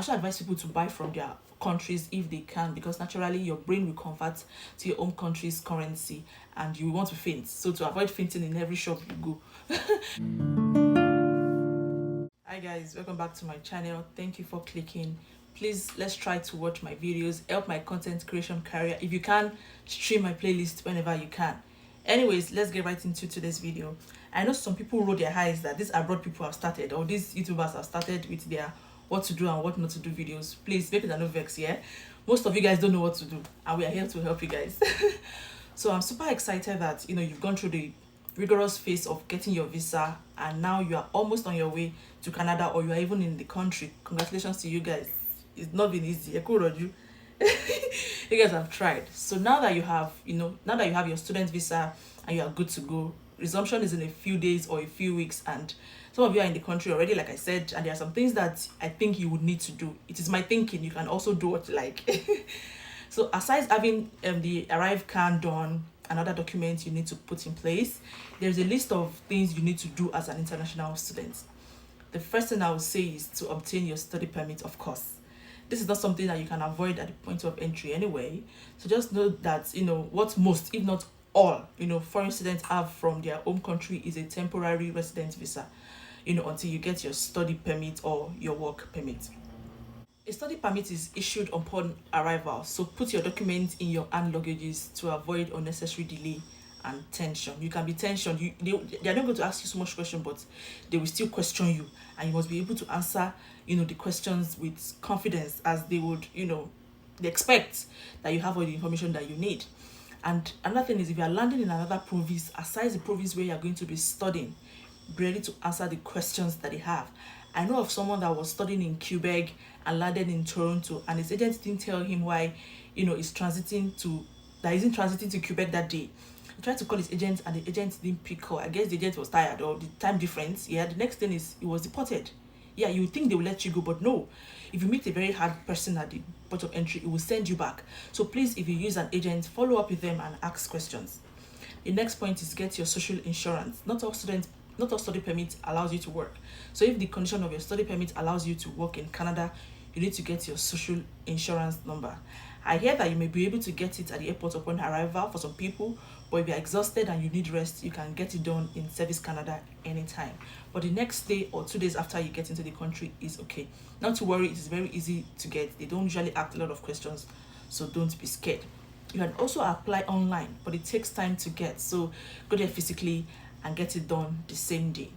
also advise people to buy from their countries if they can, because naturally your brain will convert to your own country's currency and you want to faint. So to avoid fainting in every shop you go. Hi guys, welcome back to my channel. Thank you for clicking. Please, let's try to watch my videos, help my content creation career. If you can, stream my playlist whenever you can. Anyways, let's get right into today's video. I know some people roll their eyes that these abroad people have started, or these YouTubers have started with their what to do and what not to do videos. Please make it no vex, yeah? Most of you guys don't know what to do, and we are here to help you guys. So I'm super excited that you've gone through the rigorous phase of getting your visa, and now you are almost on your way to Canada, or you are even in the country. Congratulations to you guys. It's not been easy. You guys have tried. So now that you have your student visa and you are good to go, resumption is in a few days or a few weeks, and some of you are in the country already, like I said, and there are some things that I think you would need to do. It is my thinking. You can also do what you like. So aside having the arrive can done and other documents you need to put in place, there's a list of things you need to do as an international student. The first thing I would say is to obtain your study permit, of course. This is not something that you can avoid at the point of entry anyway. So just know that, what most, if not all, foreign students have from their home country is a temporary residence visa, until you get your study permit or your work permit. A study permit is issued upon arrival, so put your documents in your hand luggages to avoid unnecessary delay and tension. You can be tensioned. They are not going to ask you so much question, but they will still question you, and you must be able to answer, the questions with confidence, as they would, they expect that you have all the information that you need. And another thing is, if you are landing in another province, aside the province where you are going to be studying, be ready to answer the questions that they have. I know of someone that was studying in Quebec and landed in Toronto, and his agent didn't tell him why, he's transiting to Quebec that day. He tried to call his agent, and the agent didn't pick call. I guess the agent was tired, or the time difference. Yeah, the next thing is he was deported. Yeah, you would think they will let you go, but no. If you meet a very hard person at the port of entry, it will send you back. So please, if you use an agent, follow up with them and ask questions. The next point is get your social insurance. Not all study permit allows you to work. So if the condition of your study permit allows you to work in Canada, you need to get your social insurance number. I hear that you may be able to get it at the airport upon arrival for some people, but if you're exhausted and you need rest, you can get it done in Service Canada anytime. But the next day or 2 days after you get into the country is okay. Not to worry, it is very easy to get. They don't usually ask a lot of questions, so don't be scared. You can also apply online, but it takes time to get, so go there physically and get it done the same day.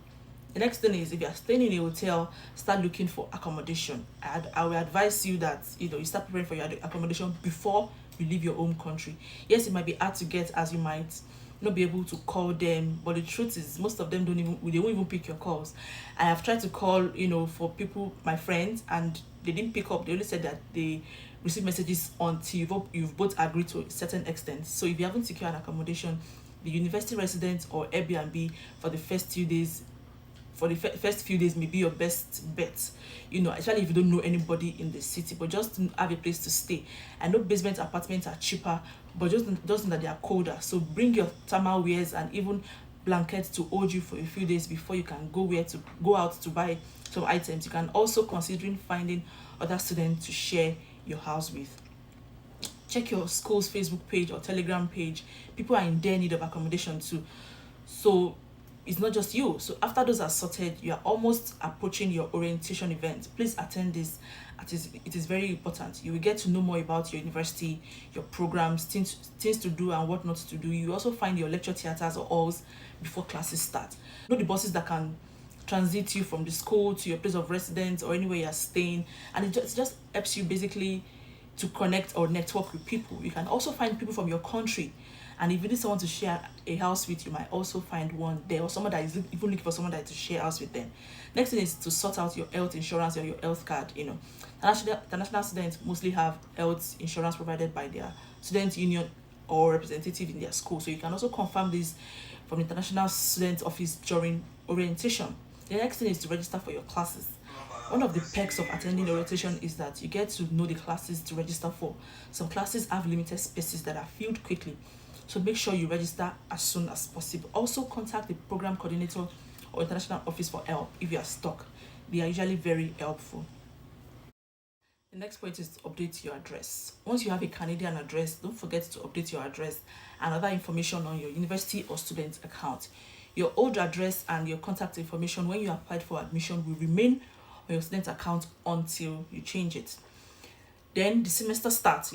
The next thing is, if you're staying in a hotel, start looking for accommodation. I will advise you that you start preparing for your accommodation before you leave your home country. Yes, it might be hard to get, as you might not be able to call them, but the truth is most of them won't even pick your calls. I have tried to call for people, my friends, and they didn't pick up. They only said that they receive messages until you've both agreed to a certain extent. So if you haven't secured an accommodation, the university residence or Airbnb for the first few days may be your best bet, especially if you don't know anybody in the city, but just to have a place to stay. I know basement apartments are cheaper, but just know that they are colder. So bring your thermal wears and even blankets to hold you for a few days before you can go out to buy some items. You can also considering finding other students to share your house with. Check your school's Facebook page or Telegram page. People are in their need of accommodation too, so it's not just you. So after those are sorted, you are almost approaching your orientation event. Please attend this. It is very important. You will get to know more about your university, your programs, things to do and what not to do. You also find your lecture theaters or halls before classes start. Know the buses that can transit you from the school to your place of residence or anywhere you're staying, and it just helps you basically to connect or network with people. You can also find people from your country, and if you need someone to share a house with, you might also find one there, or someone that is even looking for someone that to share house with them. Next thing is to sort out your health insurance or your health card. International students mostly have health insurance provided by their student union or representative in their school, so you can also confirm this from the international student office during orientation. The next thing is to register for your classes. One of the perks of attending orientation is that you get to know the classes to register for. Some classes have limited spaces that are filled quickly, so make sure you register as soon as possible. Also contact the program coordinator or international office for help if you are stuck. They are usually very helpful. The next point is to update your address. Once you have a Canadian address, don't forget to update your address and other information on your university or student account. Your old address and your contact information when you applied for admission will remain on your student account until you change it. Then the semester starts,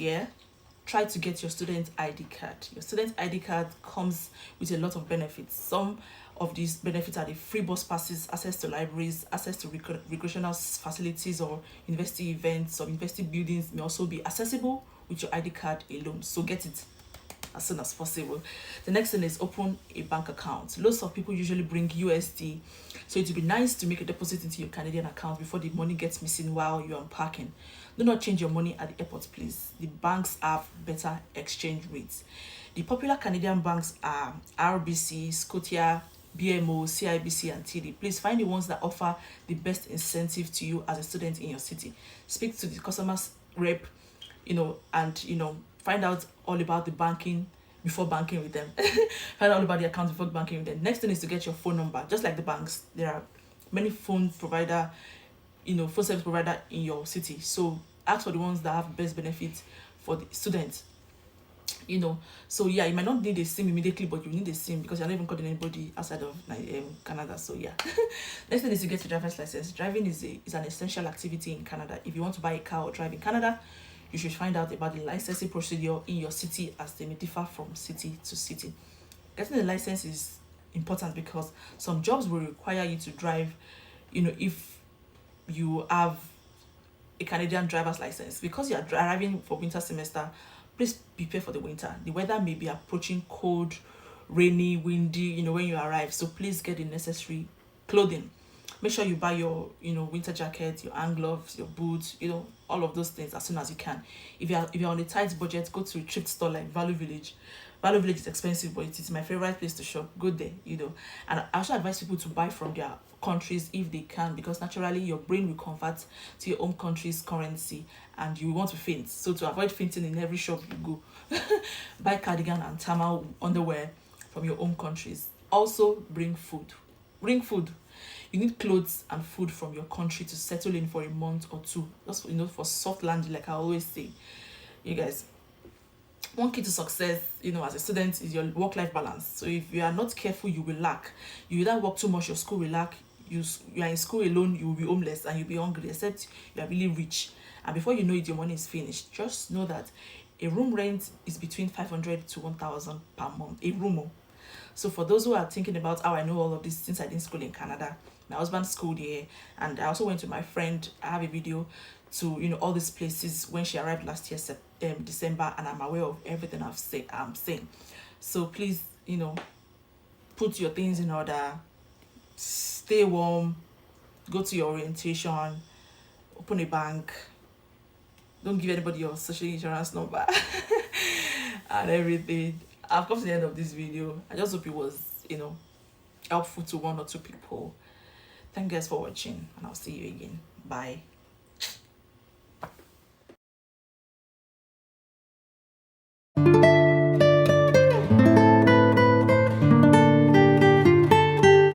try to get your student ID card. Your student ID card comes with a lot of benefits. Some of these benefits are the free bus passes, access to libraries, access to recreational facilities or university events or university buildings may also be accessible with your ID card alone. So get it as soon as possible. The next thing is open a bank account. Lots of people usually bring USD, so it would be nice to make a deposit into your Canadian account before the money gets missing while you're unpacking. Do not change your money at the airport, please. The banks have better exchange rates. The popular Canadian banks are RBC, Scotia, BMO, CIBC, and TD. Please find the ones that offer the best incentive to you as a student in your city. Speak to the customers rep, and find out all about the banking before banking with them. Find out all about the account before banking with them. Next thing is to get your phone number. Just like the banks, there are many phone provider, phone service provider in your city. So ask for the ones that have best benefits for the students. So you might not need a SIM immediately, but you need a SIM because you're not even calling anybody outside of Canada. So next thing is to get your driver's license. Driving is an essential activity in Canada. If you want to buy a car or drive in Canada, you should find out about the licensing procedure in your city, as they may differ from city to city. Getting the license is important because some jobs will require you to drive, if you have a Canadian driver's license. Because you are driving for winter semester, please prepare for the winter. The weather may be approaching cold, rainy, windy, when you arrive. So please get the necessary clothing. Make sure you buy your, winter jacket, your hand gloves, your boots, all of those things as soon as you can. If you're on a tight budget, go to a thrift store like Value Village. Value Village is expensive, but it is my favorite place to shop. Go there, And I also advise people to buy from their countries if they can, because naturally your brain will convert to your own country's currency and you want to faint. So to avoid fainting in every shop you go, buy cardigan and thermal underwear from your own countries. Also bring food. You need clothes and food from your country to settle in for a month or two. Just for soft landing, like I always say. You guys, one key to success, as a student is your work-life balance. So if you are not careful, you will lack. You either work too much, your school will lack. You are in school alone, you will be homeless and you'll be hungry, except you are really rich. And before you know it, your money is finished. Just know that a room rent is between 500 to 1,000 per month. A room. So for those who are thinking about how I know all of this, since I didn't school in Canada, my husband schooled here, and I also went to my friend. I have a video to all these places when she arrived last year December, and I'm aware of everything I'm saying. So please put your things in order, stay warm, go to your orientation, open a bank, don't give anybody your social insurance number and everything. I've come to the end of this video. I just hope it was helpful to one or two people. Thank you guys for watching, and I'll see you again. Bye.